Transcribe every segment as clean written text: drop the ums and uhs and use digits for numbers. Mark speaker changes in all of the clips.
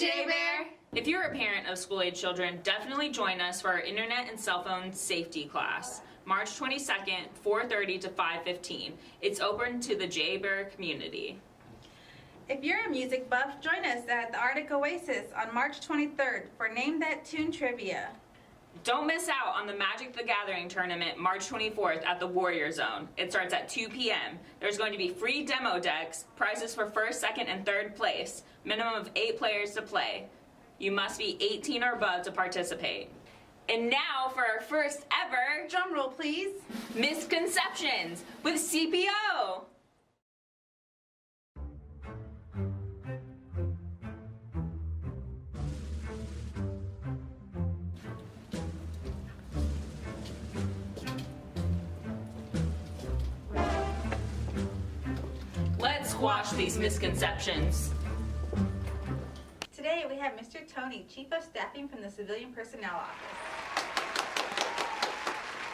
Speaker 1: JBER! If you're a parent of school-age children, definitely join us for our internet and cell phone safety class, March 22nd, 4:30 to 5:15. It's open to the JBER community.
Speaker 2: If you're a music buff, join us at the Arctic Oasis on March 23rd for Name That Tune Trivia.
Speaker 1: Don't miss out on the Magic the Gathering tournament March 24th at the Warrior Zone. It starts at 2 p.m. There's going to be free demo decks, prizes for first, second, and third place, minimum of 8 players to play. You must be 18 or above to participate. And now for our first ever,
Speaker 2: drum roll please,
Speaker 1: Misconceptions with CPO. Let's squash these misconceptions.
Speaker 2: Today we have Mr. Tony, Chief of Staffing from the Civilian Personnel Office.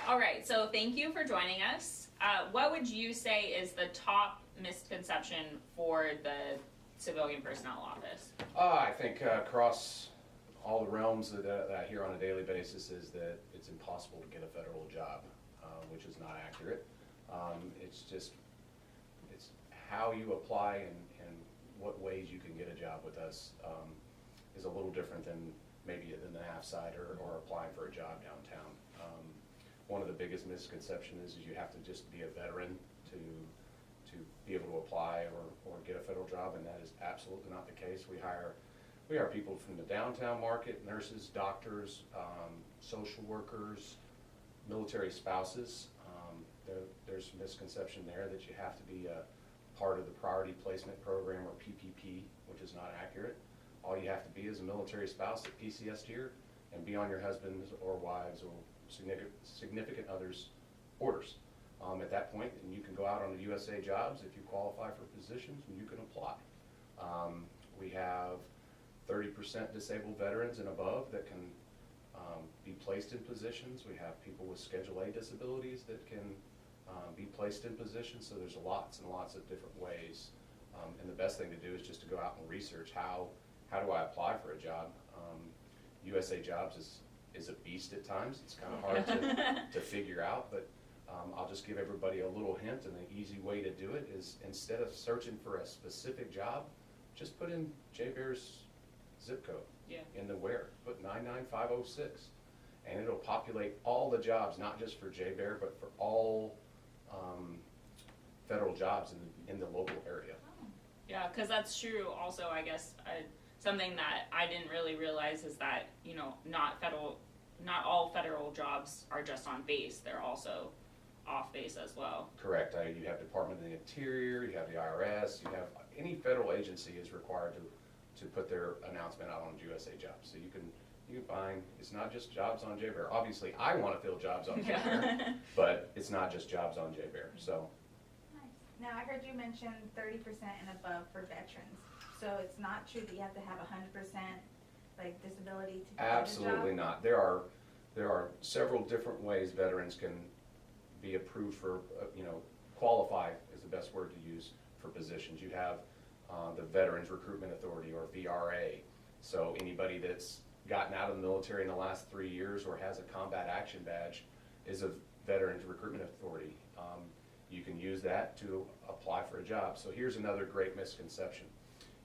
Speaker 1: All right, so thank you for joining us. What would you say is the top misconception for the Civilian Personnel Office?
Speaker 3: I think across all the realms that I hear on a daily basis is that it's impossible to get a federal job, which is not accurate. It's how you apply and what ways you can get a job with us is a little different than maybe than the half-side or applying for a job downtown. One of the biggest misconceptions is you have to just be a veteran to be able to apply or get a federal job, and that is absolutely not the case. We hire people from the downtown market, nurses, doctors, social workers, military spouses. There's a misconception there that you have to be a part of the Priority Placement Program, or PPP, which is not accurate. All you have to be is a military spouse at PCS tier and be on your husband's or wives or significant others' orders. At that point, then you can go out on the USAJOBS if you qualify for positions, and you can apply. We have 30% disabled veterans and above that can be placed in positions. We have people with Schedule A disabilities that can be placed in positions, so there's lots and lots of different ways. And the best thing to do is just to go out and research how do I apply for a job. USAJOBS is a beast at times. It's kind of hard to figure out, but I'll just give everybody a little hint, and the easy way to do it is, instead of searching for a specific job, just put in JBER's zip code in the where. Put 99506, and it'll populate all the jobs, not just for JBER, but for all federal jobs in the local area.
Speaker 1: Yeah, because that's true. Also, I guess something that I didn't really realize is that, you know, not all federal jobs are just on base. They're also off base as well.
Speaker 3: Correct. You have Department of the Interior, you have the IRS, you have any federal agency is required to put their announcement out on USAJOBS. So you can find, it's not just jobs on JBER. Obviously, I want to fill jobs on JBER, but it's not just jobs on JBER. So.
Speaker 2: Nice. Now I heard you mention 30% and above for veterans. So it's not true that you have to have 100% like disability to get
Speaker 3: Absolutely
Speaker 2: a job?
Speaker 3: not. There are several different ways veterans can be approved for, qualify is the best word to use for positions. You have the Veterans Recruitment Authority, or VRA. So anybody that's gotten out of the military in the last 3 years or has a combat action badge is a Veterans Recruitment Authority. You can use that to apply for a job. So here's another great misconception,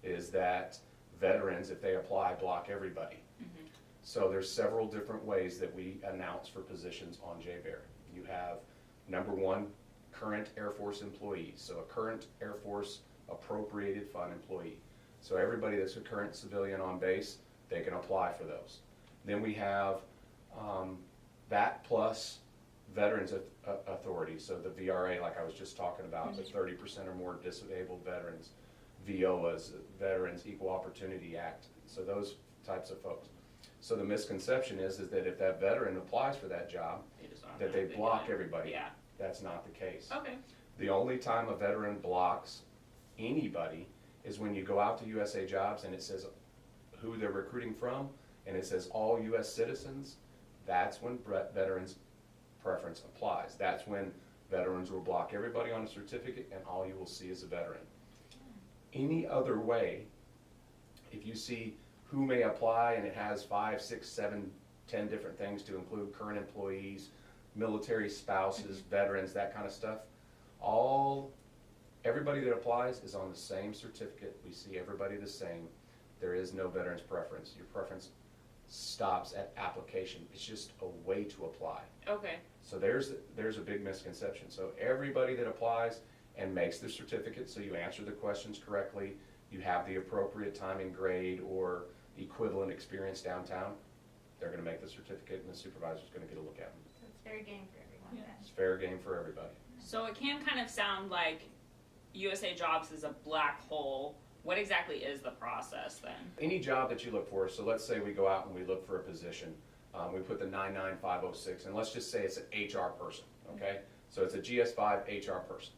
Speaker 3: is that veterans, if they apply, block everybody. Mm-hmm. So there's several different ways that we announce for positions on JBER. You have, number one, current Air Force employees. So a current Air Force appropriated fund employee. So everybody that's a current civilian on base, they can apply for those. Then we have that plus Veterans Authority, so the VRA, like I was just talking about, the 30% or more disabled veterans, VOAs, Veterans Equal Opportunity Act, so those types of folks. So the misconception is that if that veteran applies for that job, that they block everybody.
Speaker 1: Yeah.
Speaker 3: That's not the case.
Speaker 1: Okay.
Speaker 3: The only time a veteran blocks anybody is when you go out to USAJOBS and it says who they're recruiting from, and it says all U.S. citizens. That's when veterans preference applies. That's when veterans will block everybody on a certificate, and all you will see is a veteran. Any other way, if you see who may apply, and it has 5, 6, 7, 10 different things to include current employees, military spouses, veterans, that kind of stuff. Everybody that applies is on the same certificate. We see everybody the same. There is no veterans preference. Your preference stops at application. It's just a way to apply.
Speaker 1: Okay.
Speaker 3: So there's a big misconception. So everybody that applies and makes the certificate, so you answer the questions correctly, you have the appropriate time and grade or equivalent experience downtown, they're gonna make the certificate and the supervisor's gonna get a look at them.
Speaker 2: So it's fair game for everyone then.
Speaker 3: It's fair game for everybody.
Speaker 1: So it can kind of sound like USAJOBS is a black hole. What exactly is the process then?
Speaker 3: Any job that you look for, so let's say we go out and we look for a position, we put the 99506, and let's just say it's an HR person, okay? So it's a GS5 HR person.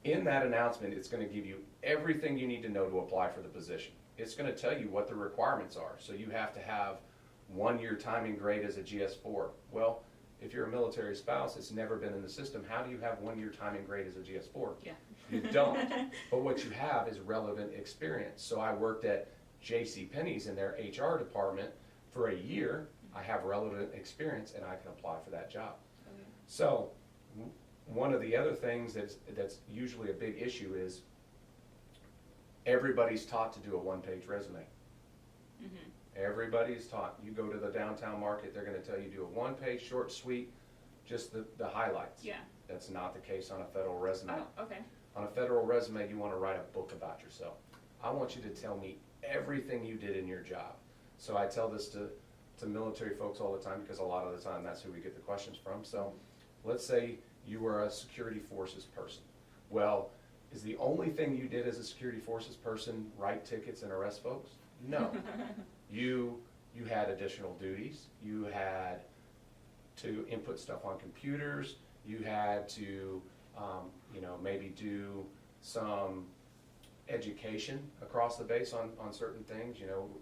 Speaker 3: In that announcement, it's gonna give you everything you need to know to apply for the position. It's gonna tell you what the requirements are. So you have to have 1 year time and grade as a GS4. Well, if you're a military spouse that's never been in the system, how do you have 1 year time and grade as a GS4?
Speaker 1: Yeah.
Speaker 3: You don't. But what you have is relevant experience. So I worked at JCPenney's in their HR department for a year. I have relevant experience and I can apply for that job.
Speaker 1: Okay.
Speaker 3: So one of the other things that's usually a big issue is everybody's taught to do a one-page resume.
Speaker 1: Mm-hmm.
Speaker 3: Everybody's taught. You go to the downtown market, they're gonna tell you do a one-page, short, sweet, just the highlights.
Speaker 1: Yeah.
Speaker 3: That's not the case on a federal resume.
Speaker 1: Oh, okay.
Speaker 3: On a federal resume, you wanna write a book about yourself. I want you to tell me everything you did in your job. So I tell this to military folks all the time because a lot of the time that's who we get the questions from. So let's say you were a security forces person. Well, is the only thing you did as a security forces person write tickets and arrest folks? No. You had additional duties. You had to input stuff on computers. You had to, maybe do some education across the base on certain things,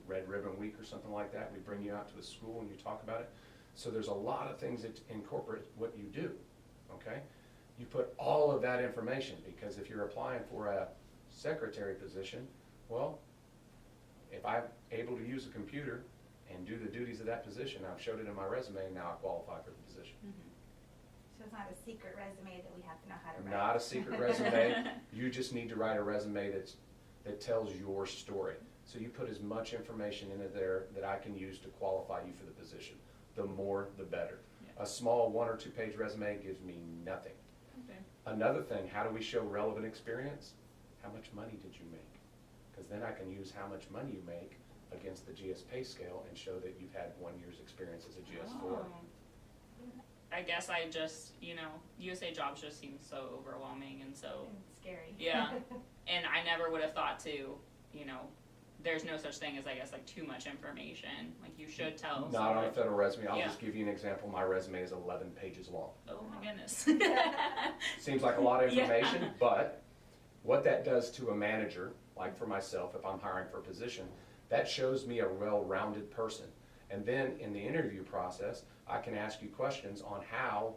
Speaker 3: Red Ribbon Week or something like that. We bring you out to a school and you talk about it. So there's a lot of things that incorporate what you do, okay? You put all of that information because if you're applying for a secretary position, well, if I'm able to use a computer and do the duties of that position, I've showed it in my resume, now I qualify for the position.
Speaker 1: Mm-hmm.
Speaker 2: So it's not a secret resume that we have to know how to write.
Speaker 3: Not a secret resume. You just need to write a resume that tells your story. So you put as much information in it there that I can use to qualify you for the position. The more, the better.
Speaker 1: Yeah.
Speaker 3: A small 1 or 2 page resume gives me nothing.
Speaker 1: Okay.
Speaker 3: Another thing, how do we show relevant experience? How much money did you make? Because then I can use how much money you make against the GS pay scale and show that you've had 1 year's experience as a GS4.
Speaker 1: Oh. I guess I just, USAJOBS just seems so overwhelming and so,
Speaker 2: It's scary.
Speaker 1: yeah. And I never would have thought to, there's no such thing as, I guess, like too much information. Like you should tell.
Speaker 3: Not
Speaker 1: so
Speaker 3: on a
Speaker 1: much.
Speaker 3: federal resume. I'll
Speaker 1: Yeah.
Speaker 3: just give you an example. My resume is 11 pages long.
Speaker 1: Oh my goodness.
Speaker 3: Seems like a lot of
Speaker 1: Yeah.
Speaker 3: information, but what that does to a manager, like for myself, if I'm hiring for a position, that shows me a well-rounded person. And then in the interview process, I can ask you questions on how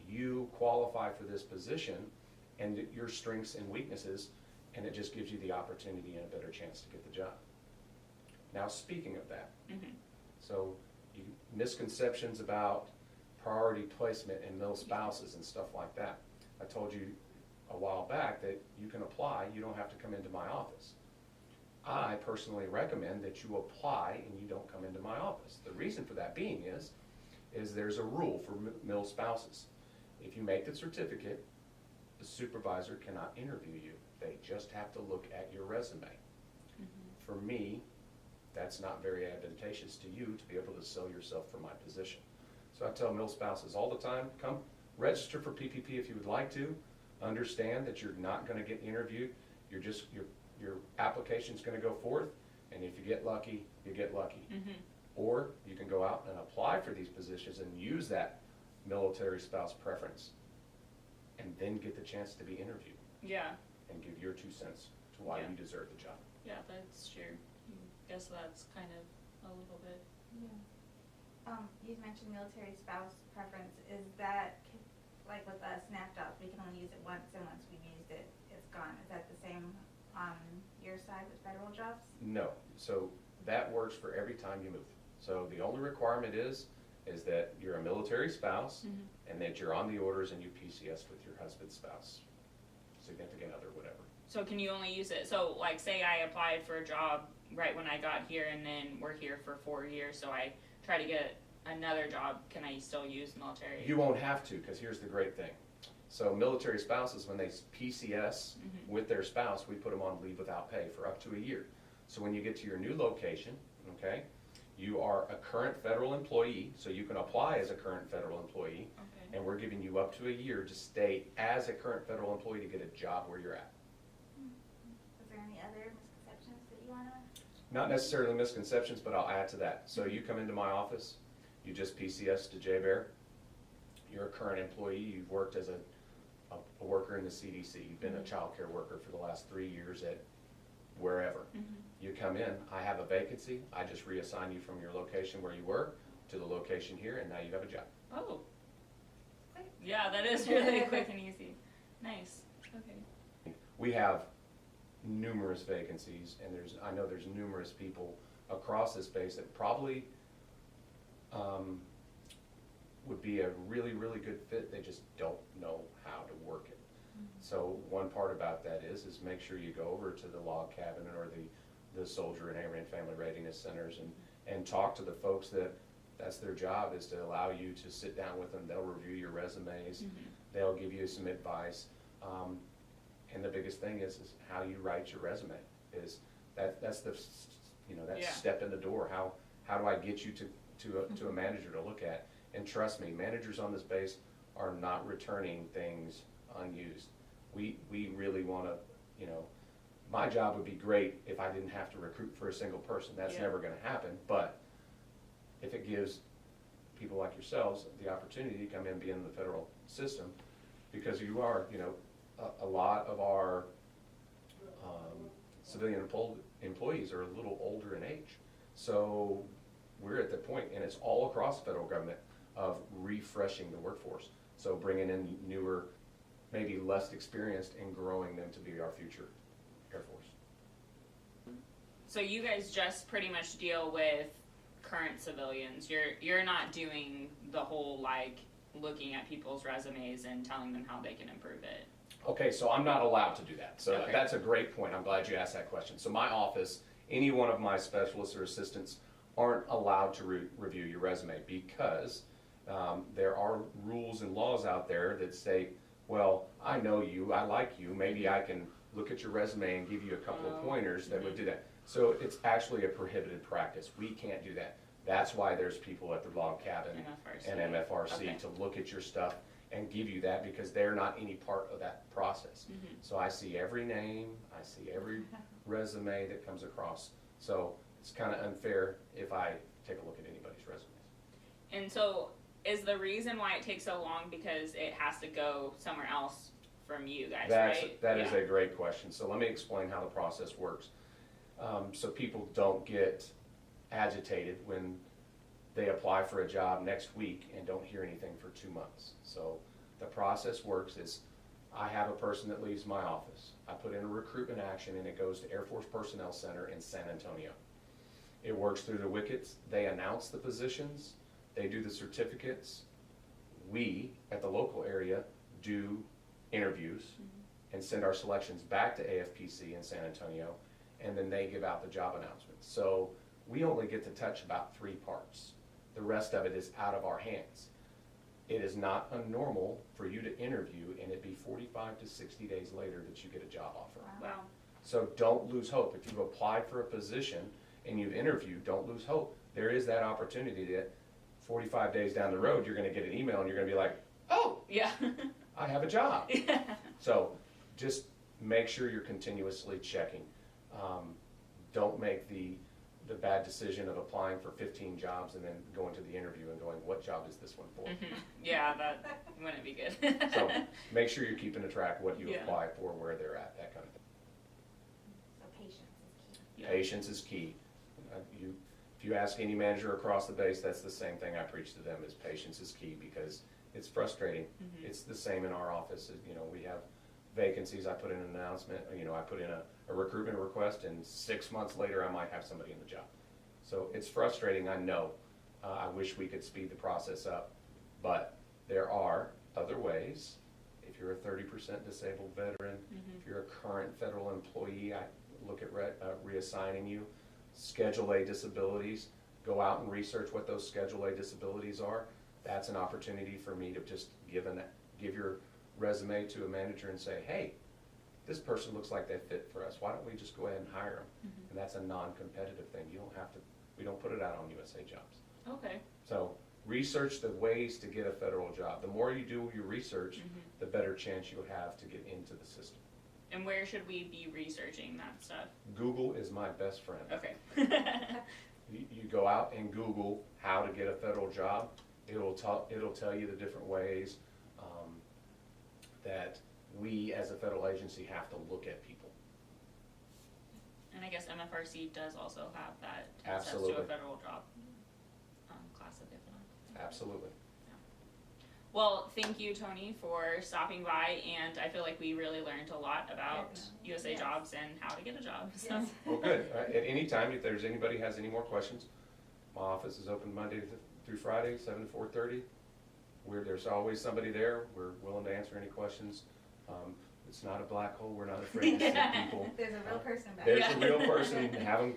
Speaker 3: you qualify for this position and your strengths and weaknesses, and it just gives you the opportunity and a better chance to get the job. Now, speaking of that,
Speaker 1: Mm-hmm.
Speaker 3: so misconceptions about priority placement and mil spouses and stuff like that. I told you a while back that you can apply, you don't have to come into my office. I personally recommend that you apply and you don't come into my office. The reason for that being is there's a rule for mil spouses. If you make the certificate, the supervisor cannot interview you. They just have to look at your resume.
Speaker 1: Mm-hmm.
Speaker 3: For me, that's not very advantageous to you to be able to sell yourself for my position. So I tell mil spouses all the time, come register for PPP if you would like to. Understand that you're not going to get interviewed. Your application's going to go forth, and if you get lucky, you get lucky.
Speaker 1: Mm-hmm.
Speaker 3: Or you can go out and apply for these positions and use that military spouse preference and then get the chance to be interviewed
Speaker 1: Yeah.
Speaker 3: and give your 2 cents to why
Speaker 1: Yeah.
Speaker 3: you deserve the job.
Speaker 1: Yeah, that's true. I guess that's kind of a little bit.
Speaker 2: Yeah. You mentioned military spouse preference. Is that, like with us SnapJobs, we can only use it once, and once we've used it, it's gone. Is that the same on your side with federal jobs?
Speaker 3: No. So that works for every time you move. So the only requirement is that you're a military spouse and that you're on the orders and you PCS with your husband's spouse, significant other, whatever.
Speaker 1: So can you only use it, so like say I applied for a job right when I got here and then we're here for 4 years, so I try to get another job, can I still use military?
Speaker 3: You won't have to, because here's the great thing. So military spouses, when they PCS with their spouse, we put them on leave without pay for up to a year. So when you get to your new location, okay, you are a current federal employee, so you can apply as a current federal employee,
Speaker 1: Okay.
Speaker 3: and we're giving you up to a year to stay as a current federal employee to get a job where you're at.
Speaker 2: Is there any other misconceptions that you wanna?
Speaker 3: Not necessarily misconceptions, but I'll add to that. So you come into my office, you just PCS to JBER, you're a current employee, you've worked as a worker in the CDC, you've been a child care worker for the last 3 years at wherever. You come in, I have a vacancy, I just reassign you from your location where you were to the location here, and now you have a job.
Speaker 1: Oh,
Speaker 2: Quick.
Speaker 1: yeah, that is really quick and easy. Nice, okay.
Speaker 3: We have numerous vacancies, and I know there's numerous people across this space that probably would be a really, really good fit. They just don't know how to work it. So one part about that is make sure you go over to the log cabin or the soldier and airman family readiness centers and talk to the folks that's their job, is to allow you to sit down with them. They'll review your resumes. They'll give you some advice. And the biggest thing is how you write your resume. That's the step in the door. How do I get you to a manager to look at? And trust me, managers on this base are not returning things unused. We really want to, my job would be great if I didn't have to recruit for a single person. That's never going to happen. But if it gives people like yourselves the opportunity to come in and be in the federal system, because you are, a lot of our civilian employees are a little older in age. So we're at the point, and it's all across the federal government, of refreshing the workforce. So bringing in newer, maybe less experienced, and growing them to be our future Air Force.
Speaker 1: So you guys just pretty much deal with current civilians. You're not doing the whole like looking at people's resumes and telling them how they can improve it.
Speaker 3: Okay, so I'm not allowed to do that. So
Speaker 1: Okay.
Speaker 3: that's a great point. I'm glad you asked that question. So my office, any one of my specialists or assistants aren't allowed to review your resume, because there are rules and laws out there that say, well, I know you, I like you, maybe I can look at your resume and give you a couple of pointers that would do that. So it's actually a prohibited practice. We can't do that. That's why there's people at the log cabin
Speaker 1: MFRC.
Speaker 3: and MFRC
Speaker 1: Okay.
Speaker 3: to look at your stuff and give you that, because they're not any part of that process. So I see every name, I see every resume that comes across. So it's kind of unfair if I take a look at anybody's resumes.
Speaker 1: And so is the reason why it takes so long because it has to go somewhere else from you guys, right?
Speaker 3: That is a great question. So let me explain how the process works. So people don't get agitated when they apply for a job next week and don't hear anything for 2 months. So the process works is I have a person that leaves my office. I put in a recruitment action and it goes to Air Force Personnel Center in San Antonio. It works through the wickets. They announce the positions. They do the certificates. We, at the local area, do interviews and send our selections back to AFPC in San Antonio, and then they give out the job announcements. So we only get to touch about 3 parts. The rest of it is out of our hands. It is not unnormal for you to interview and it be 45 to 60 days later that you get a job offer.
Speaker 1: Wow.
Speaker 3: So don't lose hope. If you've applied for a position and you've interviewed, don't lose hope. There is that opportunity that 45 days down the road, you're going to get an email and you're going to be like, oh,
Speaker 1: Yeah.
Speaker 3: I have a job.
Speaker 1: Yeah.
Speaker 3: So just make sure you're continuously checking. Don't make the bad decision of applying for 15 jobs and then going to the interview and going, what job is this one for?
Speaker 1: Yeah, that wouldn't be good.
Speaker 3: So make sure you're keeping a track what you
Speaker 1: Yeah.
Speaker 3: apply for, where they're at, that kind of thing.
Speaker 2: So patience is key.
Speaker 1: Yeah.
Speaker 3: Patience is key. If you ask any manager across the base, that's the same thing I preach to them, is patience is key, because it's frustrating. It's the same in our office. We have vacancies. I put in an announcement, I put in a recruitment request, and 6 months later I might have somebody in the job. So it's frustrating, I know. I wish we could speed the process up, but there are other ways. If you're a 30% disabled veteran, if you're a current federal employee, I look at reassigning you. Schedule A disabilities, go out and research what those Schedule A disabilities are. That's an opportunity for me to just give your resume to a manager and say, hey, this person looks like they fit for us. Why don't we just go ahead and hire them? And that's a non-competitive thing. You don't have to, we don't put it out on USAJOBS.
Speaker 1: Okay.
Speaker 3: So research the ways to get a federal job. The more you do your research, the better chance you have to get into the system.
Speaker 1: And where should we be researching that stuff?
Speaker 3: Google is my best friend.
Speaker 1: Okay.
Speaker 3: You go out and Google how to get a federal job. It'll tell you the different ways that we as a federal agency have to look at people.
Speaker 1: And I guess MFRC does also have that
Speaker 3: Absolutely.
Speaker 1: access to a federal job classification.
Speaker 3: Absolutely.
Speaker 1: Well, thank you, Tony, for stopping by, and I feel like we really learned a lot about USAJOBS and how to get a job. So.
Speaker 2: Yes.
Speaker 3: Well, good. At any time, if there's anybody has any more questions, my office is open Monday through Friday, 7 to 4:30. There's always somebody there. We're willing to answer any questions. It's not a black hole. We're not afraid to see people.
Speaker 2: There's a real person back
Speaker 3: There's
Speaker 2: there.
Speaker 3: a real person. Have them,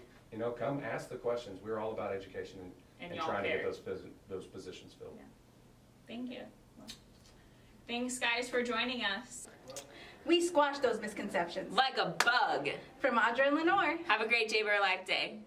Speaker 3: come ask the questions. We're all about education and
Speaker 1: y'all
Speaker 3: trying
Speaker 1: care.
Speaker 3: to get those positions filled.
Speaker 2: Yeah.
Speaker 1: Thank you. Well, thanks, guys, for joining us.
Speaker 2: We squashed those misconceptions.
Speaker 1: Like a bug.
Speaker 2: From Audra and Lenore.
Speaker 1: Have a great JBER Life Day.